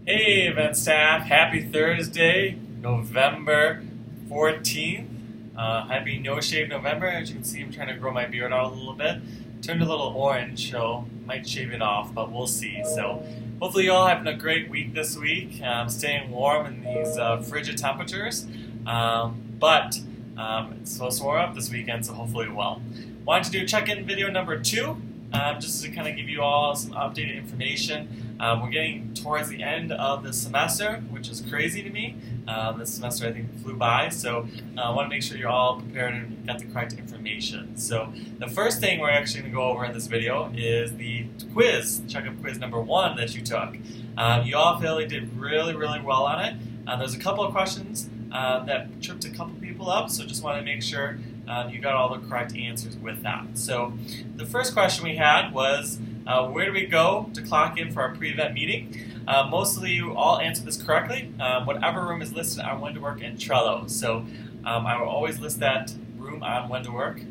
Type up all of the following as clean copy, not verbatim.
Hey, event staff. Happy Thursday, November 14th. Happy No Shave November. As you can see, I'm trying to grow my beard out a little bit. Turned a little orange, so might shave it off, but we'll see. So hopefully you all having a great week this week. Staying warm in these frigid temperatures. But it's supposed to warm up this weekend, so hopefully well. Wanted to do check-in video number 2. Just to kind of give you all some updated information. We're getting towards the end of the semester, which is crazy to me. This semester I think flew by, so I want to make sure you're all prepared and got the correct information. So the first thing we're actually going to go over in this video is the quiz, checkup quiz number 1 that you took. You all feel you did really well on it. There's a couple of questions that tripped a couple people up, so just want to make sure you got all the correct answers with that. So the first question we had was, where do we go to clock in for our pre-event meeting? Mostly you all answered this correctly. Whatever room is listed on When to Work and Trello. So I will always list that room on When to Work.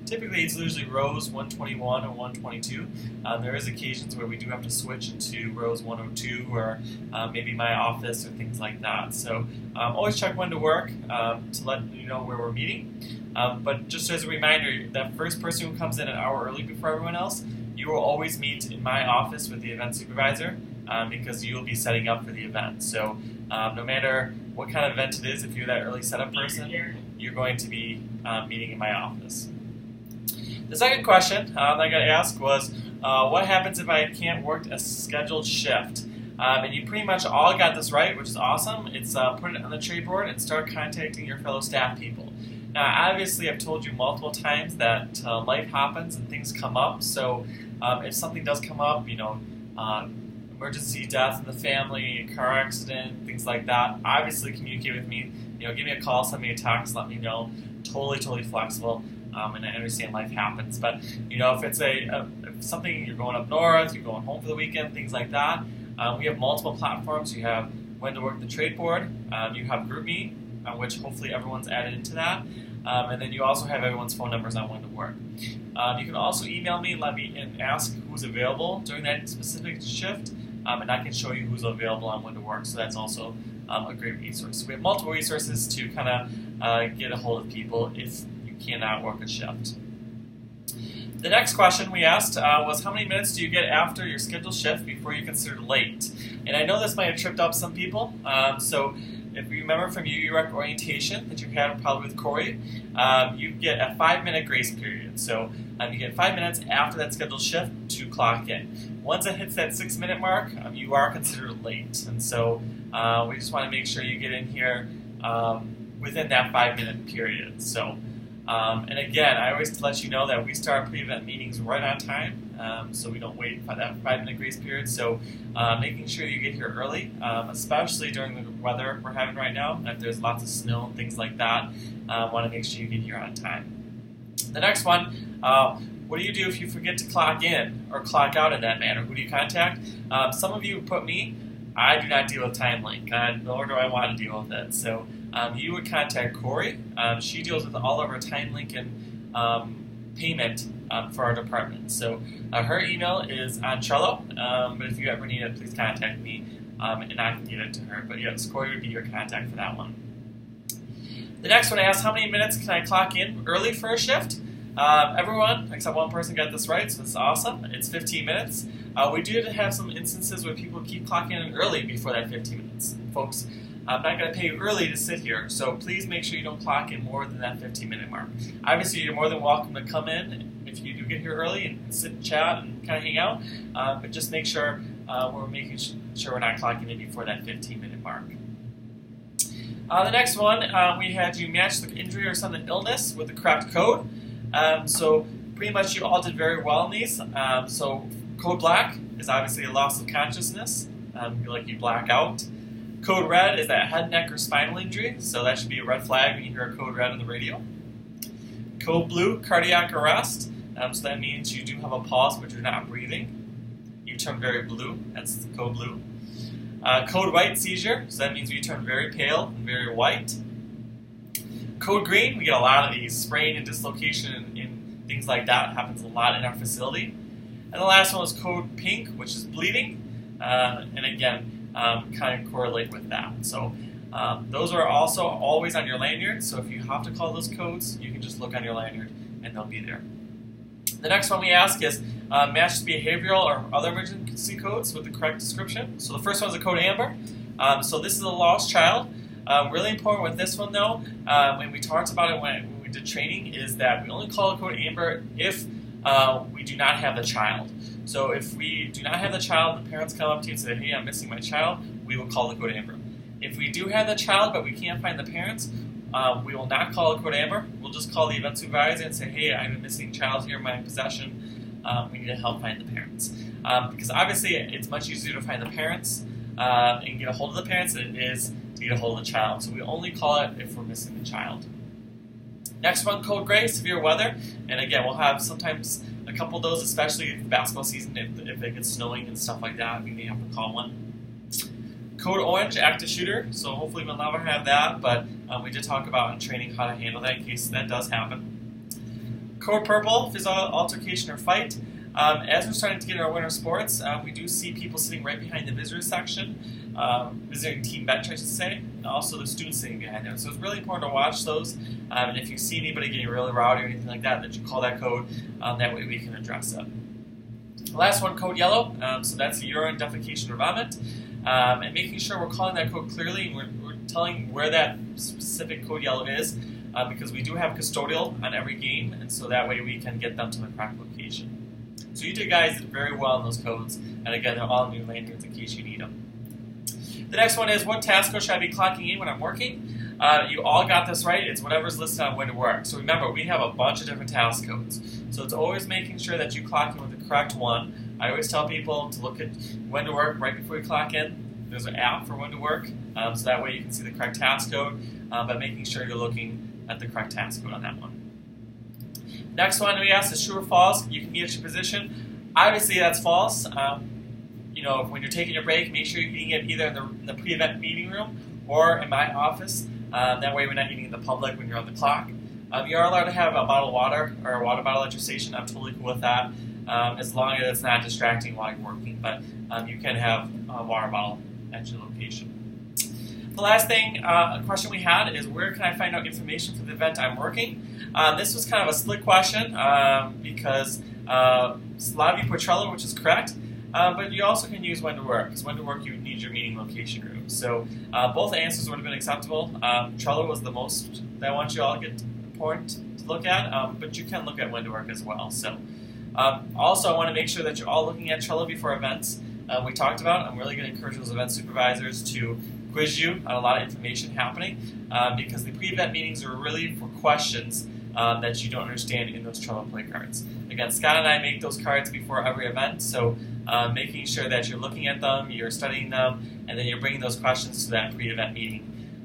Typically it's usually rows 121 or 122. There is occasions where we do have to switch into rows 102 or maybe my office or things like that. So always check When to Work to let you know where we're meeting. But just as a reminder, that first person who comes in an hour early before everyone else, you will always meet in my office with the event supervisor because you will be setting up for the event. So no matter what kind of event it is, if you're that early setup person, you're going to be meeting in my office. The second question that I got asked was, what happens if I can't work a scheduled shift? And you pretty much all got this right, which is awesome. It's put it on the trade board and start contacting your fellow staff people. Now, obviously, I've told you multiple times that life happens and things come up. So, if something does come up, emergency death in the family, car accident, things like that, obviously communicate with me. Give me a call, send me a text, let me know. Totally flexible, and I understand life happens. But if it's if something you're going up north, you're going home for the weekend, things like that, we have multiple platforms. You have When to Work the Trade Board. You have GroupMe, which hopefully everyone's added into that. And then you also have everyone's phone numbers on When to Work. You can also email me and ask who's available during that specific shift, and I can show you who's available on When to Work. So that's also a great resource. So we have multiple resources to kind of get a hold of people if you cannot work a shift. The next question we asked was, how many minutes do you get after your scheduled shift before you're considered late? And I know this might have tripped up some people. So if you remember from UUREC orientation that you had probably with Corey, you get a 5-minute grace period. So you get 5 minutes after that scheduled shift to clock in. Once it hits that 6-minute mark, you are considered late. And so we just want to make sure you get in here within that 5-minute period. So, and again, I always let you know that we start pre-event meetings right on time. So we don't wait for that 5-minute grace period. So making sure you get here early, especially during the weather we're having right now. If there's lots of snow and things like that, want to make sure you get here on time. The next one, what do you do if you forget to clock in or clock out in that manner? Who do you contact? Some of you put me. I do not deal with TimeLink, nor do I want to deal with it. So you would contact Corey. She deals with all of our TimeLink and payment for our department. So her email is on Trello, but if you ever need it, please contact me, and I can get it to her. But yes, Corey would be your contact for that one. The next one asks, how many minutes can I clock in early for a shift? Everyone, except one person, got this right, so it's awesome. It's 15 minutes. We do have some instances where people keep clocking in early before that 15 minutes. Folks, I'm not going to pay you early to sit here, so please make sure you don't clock in more than that 15-minute mark. Obviously, you're more than welcome to come in if you do get here early and sit and chat and kind of hang out, but just make sure we're making sure we're not clocking in before that 15-minute mark. The next one, we had you match the injury or sudden illness with the correct code. So pretty much you all did very well in these. So code black is obviously a loss of consciousness, like you black out. Code red is that head, neck, or spinal injury, so that should be a red flag when you hear a code red on the radio. Code blue, cardiac arrest, so that means you do have a pulse but you're not breathing. You turn very blue, that's code blue. Code white, seizure, so that means you turn very pale and very white. Code green, we get a lot of these, sprain and dislocation and things like that. It happens a lot in our facility. And the last one was code pink, which is bleeding. And again, kind of correlate with that. So those are also always on your lanyard, so if you have to call those codes, you can just look on your lanyard and they'll be there. The next one we ask is match behavioral or other emergency codes with the correct description. So the first one is the code AMBER. So this is a lost child. Really important with this one though, when we talked about it when we did training, is that we only call a code AMBER if we do not have the child. So if we do not have the child, the parents come up to you and say, hey, I'm missing my child, we will call the code AMBER. If we do have the child but we can't find the parents, we will not call a code AMBER. We'll just call the event supervisor and say, hey, I have a missing child here in my possession. We need to help find the parents. Because obviously it's much easier to find the parents and get a hold of the parents than it is to get a hold of the child. So we only call it if we're missing the child. Next one, code gray, severe weather. And again, we'll have sometimes a couple of those, especially if basketball season, if it gets snowing and stuff like that, we may have to call one. Code orange, active shooter. So hopefully we'll never have that, but we did talk about in training how to handle that in case that does happen. Code purple, physical altercation or fight. As we're starting to get into our winter sports, we do see people sitting right behind the visitors section, visiting team bench, I should say, and also the students sitting behind them. So it's really important to watch those, and if you see anybody getting really rowdy or anything like that, that you call that code, that way we can address it. The last one, code yellow, so that's urine, defecation, or vomit, and making sure we're calling that code clearly, and we're telling where that specific code yellow is, because we do have custodial on every game, and so that way we can get them to the correct location. So you two guys did very well in those codes, and again, they're all in your lanyards in case you need them. The next one is, what task code should I be clocking in when I'm working? You all got this right. It's whatever's listed on when to work. So remember, we have a bunch of different task codes. So it's always making sure that you clock in with the correct one. I always tell people to look at when to work right before you clock in. There's an app for when to work, so that way you can see the correct task code, but making sure you're looking at the correct task code on that one. Next one we asked is true or false. You can be at your position. Obviously, that's false. When you're taking your break, make sure you're eating it either in the pre-event meeting room or in my office. That way, we're not eating in the public when you're on the clock. You are allowed to have a bottle of water or a water bottle at your station. I'm totally cool with that, as long as it's not distracting while you're working. But you can have a water bottle at your location. The last thing, a question we had is, where can I find out information for the event I'm working? This was kind of a split question because a lot of you put Trello, which is correct, but you also can use when to work, because when to work you need your meeting location room. So both answers would have been acceptable. Trello was the most that I want you all to get important to look at, but you can look at when to work as well. So also I want to make sure that you're all looking at Trello before events. We talked about, I'm really going to encourage those event supervisors to quiz you on a lot of information happening, because the pre-event meetings are really for questions that you don't understand in those Trello play cards. Again, Scott and I make those cards before every event, so making sure that you're looking at them, you're studying them, and then you're bringing those questions to that pre-event meeting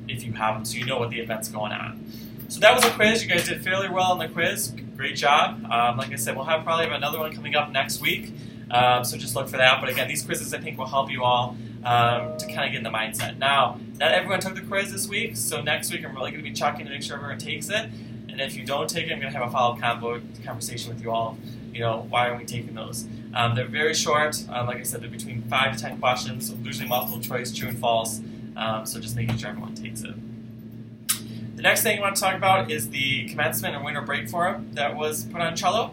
if you have them, so you know what the event's going on. So that was a quiz. You guys did fairly well on the quiz. Great job. Like I said, we'll probably have another one coming up next week, so just look for that. But again, these quizzes I think will help you all to kind of get in the mindset. Now, not everyone took the quiz this week, so next week I'm really going to be checking to make sure everyone takes it. And if you don't take it, I'm going to have a follow-up conversation with you all. Why are we taking those? They're very short. Like I said, they're between 5 to 10 questions, so usually multiple choice, true and false. So just making sure everyone takes it. The next thing I want to talk about is the commencement and winter break forum that was put on Trello.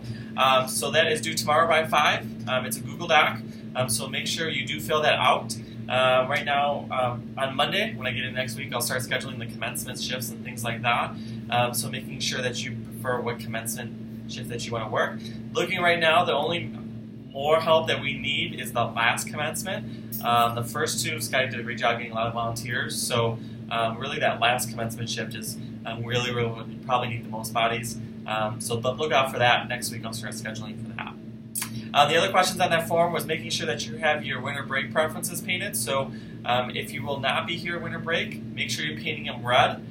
So that is due tomorrow by 5. It's a Google Doc, so make sure you do fill that out. Right now, on Monday, when I get in next week, I'll start scheduling the commencement shifts and things like that. So making sure that you prefer what commencement shift that you want to work. Looking right now, the only more help that we need is the last commencement. The first two, Scotty did a great job getting a lot of volunteers. So really that last commencement shift is really probably need the most bodies. So look out for that. Next week I'll start scheduling for that. The other questions on that form was making sure that you have your winter break preferences painted. So if you will not be here winter break, make sure you're painting them red.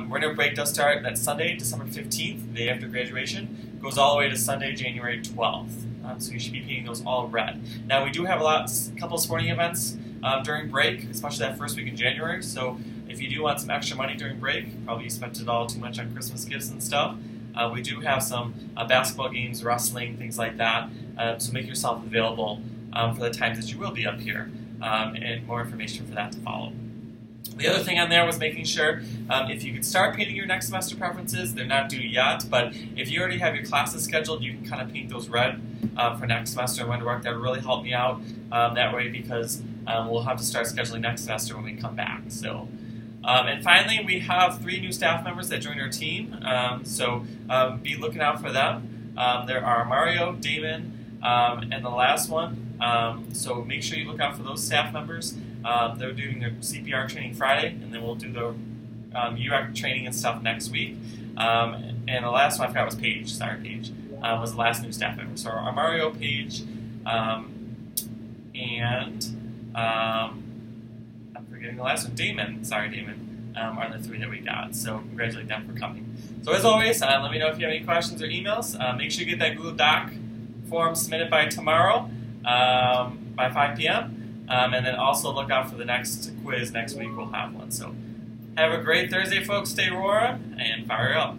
Winter break does start that Sunday, December 15th, the day after graduation. Goes all the way to Sunday, January 12th. So you should be painting those all red. Now we do have a couple sporting events during break, especially that first week in January. So if you do want some extra money during break, probably spent it all too much on Christmas gifts and stuff. We do have some basketball games, wrestling, things like that. So make yourself available for the times that you will be up here. and more information for that to follow. The other thing on there was making sure if you could start painting your next semester preferences. They're not due yet, but if you already have your classes scheduled, you can kind of paint those red for next semester and when to work. That would really help me out that way, because we'll have to start scheduling next semester when we come back. So, and finally, we have 3 new staff members that joined our team, so be looking out for them. There are Mario, Damon, and the last one. So make sure you look out for those staff members. They're doing their CPR training Friday, and then we'll do the UREC training and stuff next week. And the last one I forgot was Paige. Sorry, Paige was the last new staff member. So our Mario, Paige, and I'm forgetting the last one, Damon. Sorry, Damon. Are the 3 that we got. So congratulate them for coming. So as always, let me know if you have any questions or emails. Make sure you get that Google Doc form submitted by tomorrow by 5 p.m. And then also look out for the next quiz next week. We'll have one. So have a great Thursday, folks. Stay warm and fire up.